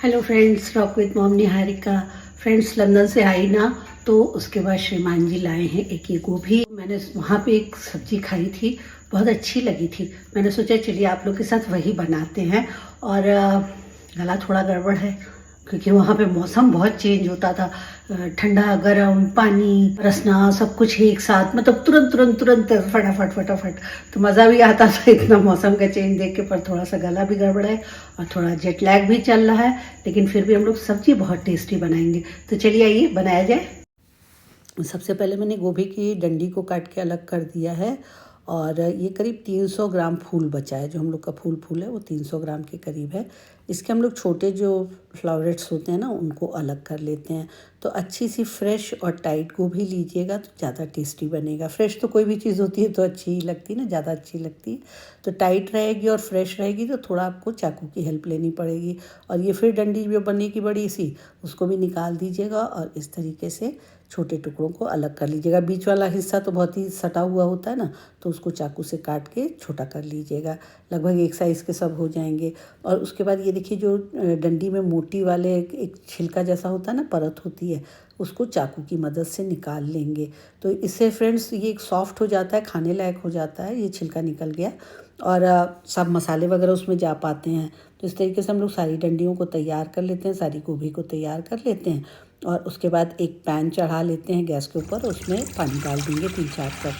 Hello friends, rock with mom Niharika. Friends, London से आई ना तो उसके बाद श्रीमान जी लाए हैं एक ये गोभी। मैंने वहाँ पे एक सब्जी खाई थी, बहुत अच्छी लगी थी। मैंने सोचा चलिए आप लोग के साथ वही बनाते हैं। और गला थोड़ा गड़बड़ है क्योंकि वहाँ पे मौसम बहुत चेंज होता था। ठंडा गर्म पानी रसना सब कुछ एक साथ, मतलब तुरंत तुरंत तुरंत फटाफट फटाफट। तो मज़ा भी आता था इतना मौसम का चेंज देख के, पर थोड़ा सा गला भी गड़बड़ है और थोड़ा जेट लैग भी चल रहा है। लेकिन फिर भी हम लोग सब्जी बहुत टेस्टी बनाएंगे। तो चलिए आइए बनाया जाए। सबसे पहले मैंने गोभी की डंडी को काट के अलग कर दिया है। और ये करीब 300 ग्राम फूल बचा है। जो हम लोग का फूल है वो 300 ग्राम के करीब है। इसके हम लोग छोटे जो फ्लावरेट्स होते हैं ना उनको अलग कर लेते हैं। तो अच्छी सी फ्रेश और टाइट गोभी लीजिएगा तो ज़्यादा टेस्टी बनेगा। फ्रेश तो कोई भी चीज़ होती है तो अच्छी ही लगती है ना, ज़्यादा अच्छी लगती है। तो टाइट रहेगी और फ्रेश रहेगी तो थोड़ा आपको चाकू की हेल्प लेनी पड़ेगी। और ये फिर डंडी जो बनेगी बड़ी सी, उसको भी निकाल दीजिएगा और इस तरीके से छोटे टुकड़ों को अलग कर लीजिएगा। बीच वाला हिस्सा तो बहुत ही सटा हुआ होता है ना, तो उसको चाकू से काट के छोटा कर लीजिएगा। लगभग एक साइज़ के सब हो जाएंगे। और उसके बाद ये देखिए, जो डंडी में मोटी वाले एक छिलका जैसा होता है ना, परत होती है, उसको चाकू की मदद से निकाल लेंगे। तो इससे फ्रेंड्स ये एक सॉफ्ट हो जाता है, खाने लायक हो जाता है। ये छिलका निकल गया और सब मसाले वगैरह उसमें जा पाते हैं। तो इस तरीके से हम लोग सारी डंडियों को तैयार कर लेते हैं, सारी गोभी को तैयार कर लेते हैं। और उसके बाद एक पैन चढ़ा लेते हैं गैस के ऊपर, उसमें पानी डाल देंगे 3-4 कप।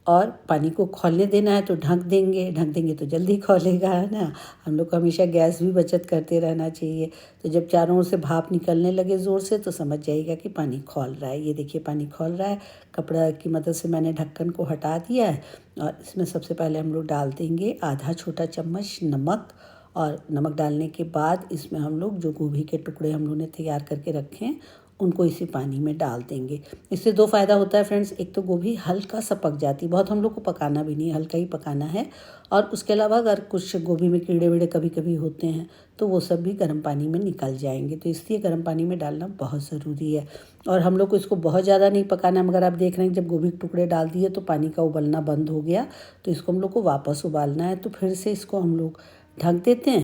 और पानी को खौलने देना है तो ढक देंगे तो जल्दी खौलेगा, है ना। हम लोग को हमेशा गैस भी बचत करते रहना चाहिए। तो जब चारों ओर से भाप निकलने लगे ज़ोर से तो समझ जाइएगा कि पानी खौल रहा है। ये देखिए पानी खौल रहा है। कपड़ा की मदद से मैंने ढक्कन को हटा दिया है। और इसमें सबसे पहले हम लोग डाल देंगे आधा छोटा चम्मच नमक। और नमक डालने के बाद इसमें हम लोग जो गोभी के टुकड़े हम लोगों ने तैयार करके रखे हैं उनको इसी पानी में डाल देंगे। इससे दो फ़ायदा होता है फ्रेंड्स। एक तो गोभी हल्का सा पक जाती है, बहुत हम लोग को पकाना भी नहीं है, हल्का ही पकाना है। और उसके अलावा अगर कुछ गोभी में कीड़े वीड़े कभी कभी होते हैं तो वो सब भी गर्म पानी में निकल जाएंगे। तो इसलिए गर्म पानी में डालना बहुत ज़रूरी है। और हम लोग को इसको बहुत ज़्यादा नहीं पकाना है, मगर आप देख रहे हैं जब गोभी के टुकड़े डाल दिए तो पानी का उबलना बंद हो गया। तो इसको हम लोग को वापस उबालना है। तो फिर से इसको हम लोग ढक देते हैं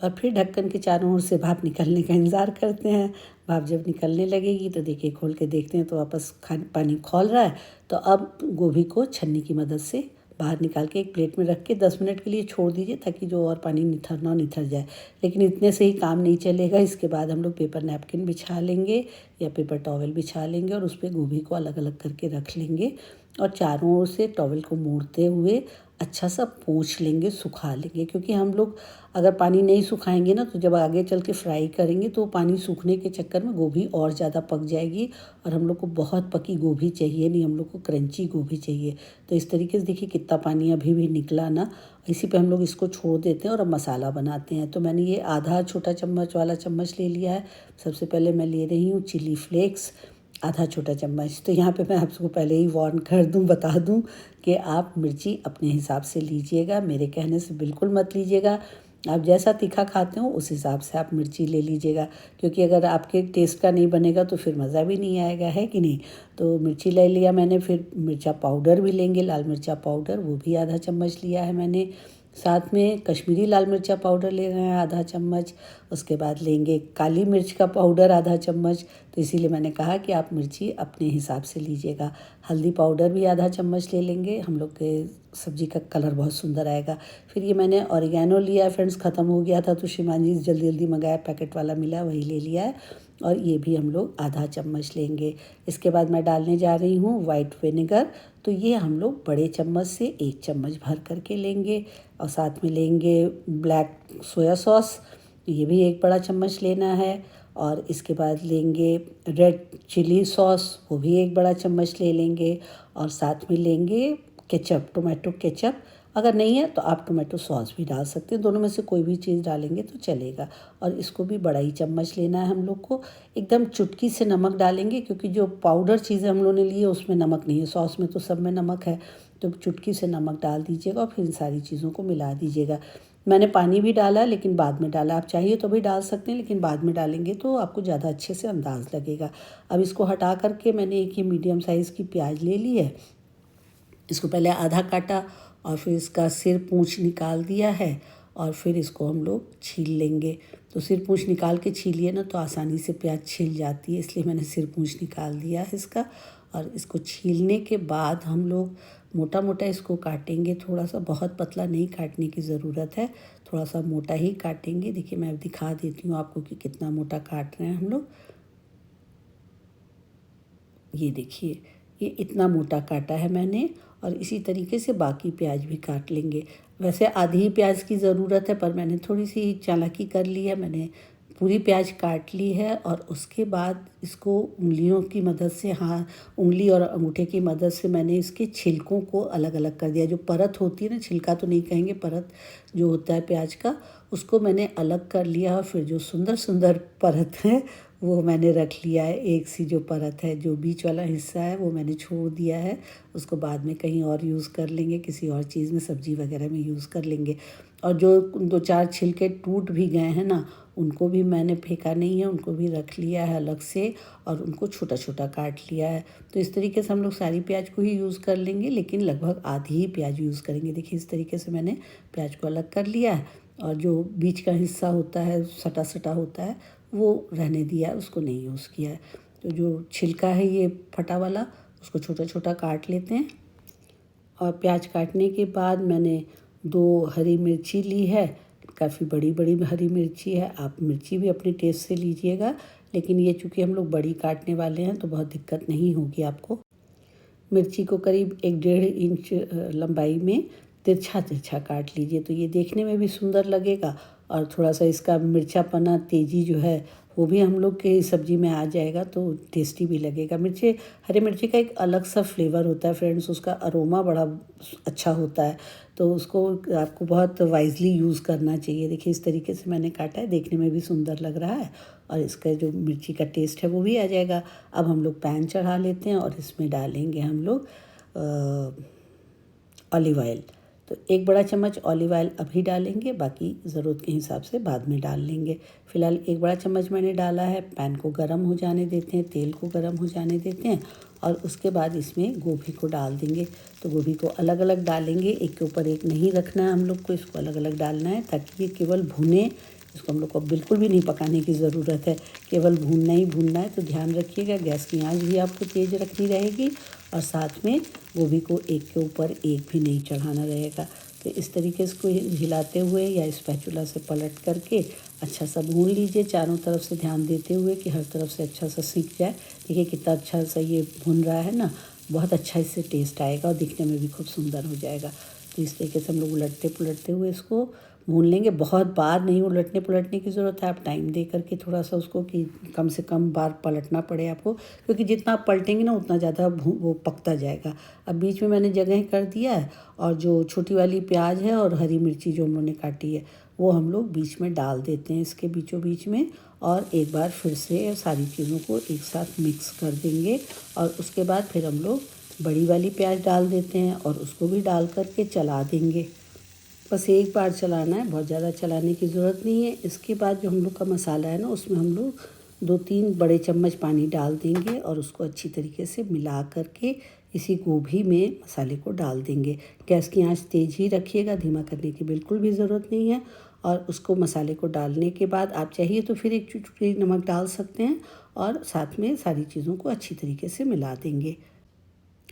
और फिर ढक्कन के चारों ओर से भाप निकलने का इंतज़ार करते हैं। भाप जब निकलने लगेगी तो देखिए खोल के देखते हैं तो वापस पानी खौल रहा है। तो अब गोभी को छन्नी की मदद से बाहर निकाल के एक प्लेट में रख के 10 मिनट के लिए छोड़ दीजिए, ताकि जो और पानी निथर जाए। लेकिन इतने से ही काम नहीं चलेगा। इसके बाद हम लोग पेपर नैपकिन बिछा लेंगे या पेपर टॉवल बिछा लेंगे और उस पर गोभी को अलग अलग करके रख लेंगे। और चारों ओर से टॉवल को मोड़ते हुए अच्छा सा पोंछ लेंगे, सुखा लेंगे। क्योंकि हम लोग अगर पानी नहीं सुखाएंगे ना तो जब आगे चल के फ्राई करेंगे तो पानी सूखने के चक्कर में गोभी और ज़्यादा पक जाएगी। और हम लोग को बहुत पकी गोभी चाहिए नहीं, हम लोग को क्रंची गोभी चाहिए। तो इस तरीके से देखिए कितना पानी अभी भी निकला ना। इसी पे हम लोग इसको छोड़ देते हैं और अब मसाला बनाते हैं। तो मैंने ये आधा छोटा चम्मच वाला चम्मच ले लिया है। सबसे पहले मैं ले रही हूँ चिली फ्लेक्स, आधा छोटा चम्मच। तो यहाँ पे मैं आपको पहले ही वार्न कर दूँ, बता दूँ कि आप मिर्ची अपने हिसाब से लीजिएगा, मेरे कहने से बिल्कुल मत लीजिएगा। आप जैसा तीखा खाते हो उस हिसाब से आप मिर्ची ले लीजिएगा। क्योंकि अगर आपके टेस्ट का नहीं बनेगा तो फिर मज़ा भी नहीं आएगा, है कि नहीं। तो मिर्ची ले लिया मैंने। फिर मिर्चा पाउडर भी लेंगे, लाल मिर्चा पाउडर, वो भी आधा चम्मच लिया है मैंने। साथ में कश्मीरी लाल मिर्चा पाउडर ले रहे हैं आधा चम्मच। उसके बाद लेंगे काली मिर्च का पाउडर आधा चम्मच। तो इसीलिए मैंने कहा कि आप मिर्ची अपने हिसाब से लीजिएगा। हल्दी पाउडर भी आधा चम्मच ले लेंगे, हम लोग के सब्ज़ी का कलर बहुत सुंदर आएगा। फिर ये मैंने ऑरिगेनो लिया है फ्रेंड्स, ख़त्म हो गया था तो श्रीमान जी जल्दी जल्दी मंगाया, पैकेट वाला मिला वही ले लिया है। और ये भी हम लोग आधा चम्मच लेंगे। इसके बाद मैं डालने जा रही हूँ वाइट विनेगर। तो ये हम लोग बड़े चम्मच से 1 चम्मच भर करके लेंगे। और साथ में लेंगे ब्लैक सोया सॉस, ये भी 1 बड़ा चम्मच लेना है। और इसके बाद लेंगे रेड चिली सॉस, वो भी 1 बड़ा चम्मच ले लेंगे। और साथ में लेंगे केचप, टोमेटो केचप। अगर नहीं है तो आप टोमेटो सॉस भी डाल सकते हैं, दोनों में से कोई भी चीज़ डालेंगे तो चलेगा। और इसको भी बड़ा ही चम्मच लेना है हम लोग को। एकदम चुटकी से नमक डालेंगे, क्योंकि जो पाउडर चीज़ें हम लोगों ने ली है उसमें नमक नहीं है, सॉस में तो सब में नमक है। तो चुटकी से नमक डाल दीजिएगा और फिर इन सारी चीज़ों को मिला दीजिएगा। मैंने पानी भी डाला लेकिन बाद में डाला, आप चाहिए तो भी डाल सकते हैं, लेकिन बाद में डालेंगे तो आपको ज़्यादा अच्छे से अंदाज़ लगेगा। अब इसको हटा करके मैंने एक ही मीडियम साइज़ की प्याज ले ली है। इसको पहले आधा काटा और फिर इसका सिर पूँछ निकाल दिया है और फिर इसको हम लोग छील लेंगे। तो सिर पूँछ निकाल के छीलिए ना तो आसानी से प्याज छिल जाती है, इसलिए मैंने सिर पूँछ निकाल दिया है इसका। और इसको छीलने के बाद हम लोग मोटा मोटा इसको काटेंगे, थोड़ा सा, बहुत पतला नहीं काटने की ज़रूरत है, थोड़ा सा मोटा ही काटेंगे। देखिए मैं अब दिखा देती हूँ आपको कि कितना मोटा काट रहे हैं हम लोग। ये देखिए, ये इतना मोटा काटा है मैंने। और इसी तरीके से बाकी प्याज भी काट लेंगे। वैसे आधी ही प्याज की ज़रूरत है, पर मैंने थोड़ी सी चालाकी कर ली है, मैंने पूरी प्याज काट ली है। और उसके बाद इसको उंगलियों की मदद से, उंगली और अंगूठे की मदद से मैंने इसके छिलकों को अलग अलग कर दिया। जो परत होती है ना, छिलका तो नहीं कहेंगे, परत जो होता है प्याज का, उसको मैंने अलग कर लिया। और फिर जो सुंदर सुंदर परत है वो मैंने रख लिया है। एक सी जो परत है, जो बीच वाला हिस्सा है, वो मैंने छोड़ दिया है। उसको बाद में कहीं और यूज़ कर लेंगे, किसी और चीज़ में, सब्जी वगैरह में यूज़ कर लेंगे। और जो 2-4 छिलके टूट भी गए हैं ना, उनको भी मैंने फेंका नहीं है, उनको भी रख लिया है अलग से और उनको छोटा छोटा काट लिया है। तो इस तरीके से हम लोग सारी प्याज को ही यूज़ कर लेंगे, लेकिन लगभग आधी ही प्याज यूज़ करेंगे। देखिए इस तरीके से मैंने प्याज को अलग कर लिया है। और जो बीच का हिस्सा होता है, सटा सटा होता है, वो रहने दिया है, उसको नहीं यूज़ किया है। तो जो छिलका है ये फटा वाला, उसको छोटा छोटा काट लेते हैं। और प्याज काटने के बाद मैंने 2 हरी मिर्ची ली है, काफ़ी बड़ी बड़ी हरी मिर्ची है। आप मिर्ची भी अपने टेस्ट से लीजिएगा, लेकिन ये चूँकि हम लोग बड़ी काटने वाले हैं तो बहुत दिक्कत नहीं होगी आपको। मिर्ची को करीब 1-1.5 इंच लंबाई में तिरछा तिरछा काट लीजिए, तो ये देखने में भी सुंदर लगेगा। और थोड़ा सा इसका मिर्चापना, तेज़ी जो है, वो भी हम लोग के सब्ज़ी में आ जाएगा, तो टेस्टी भी लगेगा। हरी मिर्ची का एक अलग सा फ्लेवर होता है फ्रेंड्स, उसका अरोमा बड़ा अच्छा होता है, तो उसको आपको बहुत वाइजली यूज़ करना चाहिए। देखिए इस तरीके से मैंने काटा है, देखने में भी सुंदर लग रहा है और इसका जो मिर्ची का टेस्ट है वो भी आ जाएगा। अब हम लोग पैन चढ़ा लेते हैं और इसमें डालेंगे हम लोग ऑलिव ऑयल। तो 1 बड़ा चम्मच ऑलिव ऑयल अभी डालेंगे, बाकी ज़रूरत के हिसाब से बाद में डाल लेंगे। फ़िलहाल 1 बड़ा चम्मच मैंने डाला है। पैन को गर्म हो जाने देते हैं, तेल को गर्म हो जाने देते हैं और उसके बाद इसमें गोभी को डाल देंगे। तो गोभी को अलग अलग डालेंगे, एक के ऊपर एक नहीं रखना है हम लोग को, इसको अलग अलग डालना है ताकि ये केवल भुने। इसको हम लोग को बिल्कुल भी नहीं पकाने की ज़रूरत है, केवल भूनना ही भूनना है। तो ध्यान रखिएगा, गैस की आंच भी आपको तेज़ रखनी रहेगी और साथ में गोभी को एक के ऊपर एक भी नहीं चढ़ाना रहेगा। तो इस तरीके से इसको हिलाते हुए या स्पैचुला से पलट करके अच्छा सा भून लीजिए, चारों तरफ से ध्यान देते हुए कि हर तरफ से अच्छा सा सीख जाए। देखिए कितना अच्छा सा ये भुन रहा है ना, बहुत अच्छा इससे टेस्ट आएगा और दिखने में भी खूब सुंदर हो जाएगा। तो इस तरीके से हम लोग उलटते पुलटते हुए इसको भून लेंगे। बहुत बार नहीं उलटने पुलटने की ज़रूरत है, आप टाइम दे करके थोड़ा सा उसको, कि कम से कम बार पलटना पड़े आपको, क्योंकि जितना आप पलटेंगे ना उतना ज़्यादा वो पकता जाएगा। अब बीच में मैंने जगह कर दिया है और जो छोटी वाली प्याज है और हरी मिर्ची जो हम लोगों ने काटी है, वो हम लोग बीच में डाल देते हैं, इसके बीचों बीच में। और एक बार फिर से सारी चीज़ों को एक साथ मिक्स कर देंगे और उसके बाद फिर हम लोग बड़ी वाली प्याज डाल देते हैं और उसको भी डाल करके चला देंगे। बस एक बार चलाना है, बहुत ज़्यादा चलाने की ज़रूरत नहीं है। इसके बाद जो हम लोग का मसाला है ना, उसमें हम लोग 2-3 बड़े चम्मच पानी डाल देंगे और उसको अच्छी तरीके से मिला करके इसी गोभी में मसाले को डाल देंगे। गैस की आंच तेज़ ही रखिएगा, धीमा करने की बिल्कुल भी ज़रूरत नहीं है। और उसको, मसाले को डालने के बाद आप चाहिए तो फिर एक चुटकी नमक डाल सकते हैं और साथ में सारी चीज़ों को अच्छी तरीके से मिला देंगे।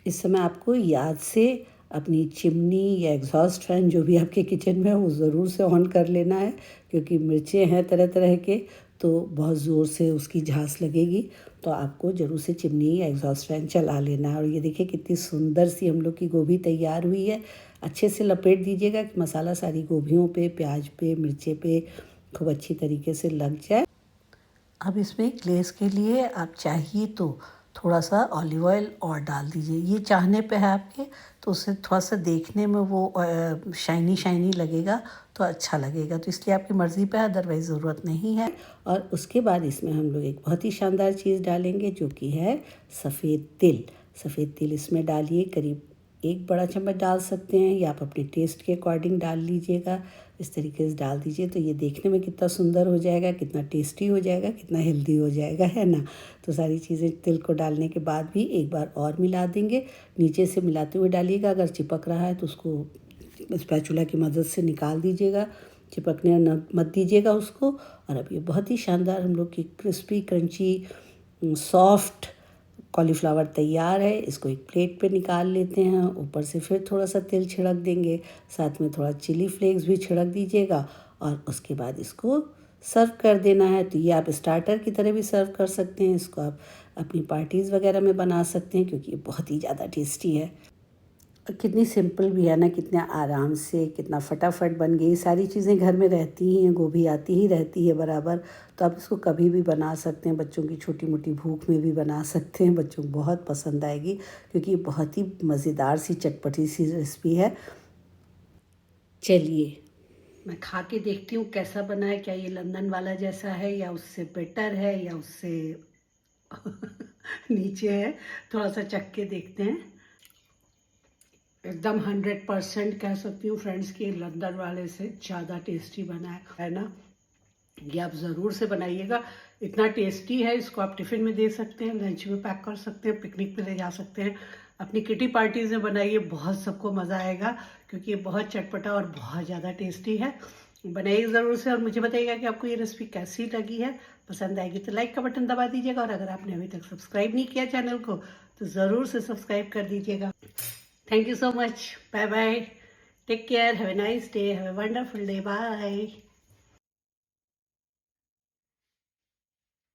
इस समय आपको याद से अपनी चिमनी या एग्जॉस्ट फैन जो भी आपके किचन में है वो ज़रूर से ऑन कर लेना है, क्योंकि मिर्चें हैं तरह तरह के, तो बहुत ज़ोर से उसकी झांस लगेगी। तो आपको ज़रूर से चिमनी या एग्जॉस्ट फैन चला लेना है। और ये देखिए कितनी सुंदर सी हम लोग की गोभी तैयार हुई है। अच्छे से लपेट दीजिएगा कि मसाला सारी गोभियों पे, प्याज पे, मिर्चे पे खूब अच्छी तरीके से लग जाए। अब इसमें ग्लेज़ के लिए आप चाहिए तो थोड़ा सा ऑलिव ऑयल और डाल दीजिए, ये चाहने पे है आपके, तो उससे थोड़ा सा देखने में वो शाइनी शाइनी लगेगा तो अच्छा लगेगा। तो इसलिए आपकी मर्ज़ी पे है, अदरवाइज़ ज़रूरत नहीं है। और उसके बाद इसमें हम लोग एक बहुत ही शानदार चीज़ डालेंगे जो कि है सफ़ेद तिल। सफ़ेद तिल इसमें डालिए, करीब 1 बड़ा चम्मच डाल सकते हैं या आप अपने टेस्ट के अकॉर्डिंग डाल लीजिएगा। इस तरीके से डाल दीजिए तो ये देखने में कितना सुंदर हो जाएगा, कितना टेस्टी हो जाएगा, कितना हेल्दी हो जाएगा, है ना। तो सारी चीज़ें तिल को डालने के बाद भी एक बार और मिला देंगे। नीचे से मिलाते हुए डालिएगा, अगर चिपक रहा है तो उसको स्पैचुला की मदद से निकाल दीजिएगा, चिपकने मत दीजिएगा उसको। और अब ये बहुत ही शानदार हम लोग की क्रिस्पी क्रंची सॉफ्ट कॉलीफ्लावर तैयार है। इसको एक प्लेट पे निकाल लेते हैं। ऊपर से फिर थोड़ा सा तेल छिड़क देंगे, साथ में थोड़ा चिली फ्लेक्स भी छिड़क दीजिएगा और उसके बाद इसको सर्व कर देना है। तो ये आप स्टार्टर की तरह भी सर्व कर सकते हैं, इसको आप अपनी पार्टीज़ वगैरह में बना सकते हैं क्योंकि ये बहुत ही ज़्यादा टेस्टी है। कितनी सिंपल भी है ना, कितना आराम से, कितना फटाफट बन गई। सारी चीज़ें घर में रहती ही हैं, गोभी आती ही रहती है बराबर, तो आप इसको कभी भी बना सकते हैं। बच्चों की छोटी मोटी भूख में भी बना सकते हैं, बच्चों को बहुत पसंद आएगी क्योंकि ये बहुत ही मज़ेदार सी चटपटी सी रेसिपी है। चलिए मैं खा के देखती हूँ कैसा बना है, क्या ये लंदन वाला जैसा है या उससे बेटर है या उससे नीचे है। थोड़ा सा चख के देखते हैं। एकदम 100% कह सकती हूँ फ्रेंड्स कि लंदन वाले से ज़्यादा टेस्टी बना है ना। ये आप ज़रूर से बनाइएगा, इतना टेस्टी है। इसको आप टिफ़िन में दे सकते हैं, लंच में पैक कर सकते हैं, पिकनिक पे ले जा सकते हैं, अपनी किटी पार्टीज़ में बनाइए, बहुत सबको मज़ा आएगा क्योंकि ये बहुत चटपटा और बहुत ज़्यादा टेस्टी है। बनाइए ज़रूर से और मुझे बताइएगा कि आपको ये रेसिपी कैसी लगी है। पसंद आएगी तो लाइक का बटन दबा दीजिएगा और अगर आपने अभी तक सब्सक्राइब नहीं किया चैनल को तो ज़रूर से सब्सक्राइब कर दीजिएगा। Thank you so much. Bye bye. Take care. Have a nice day. Have a wonderful day. Bye.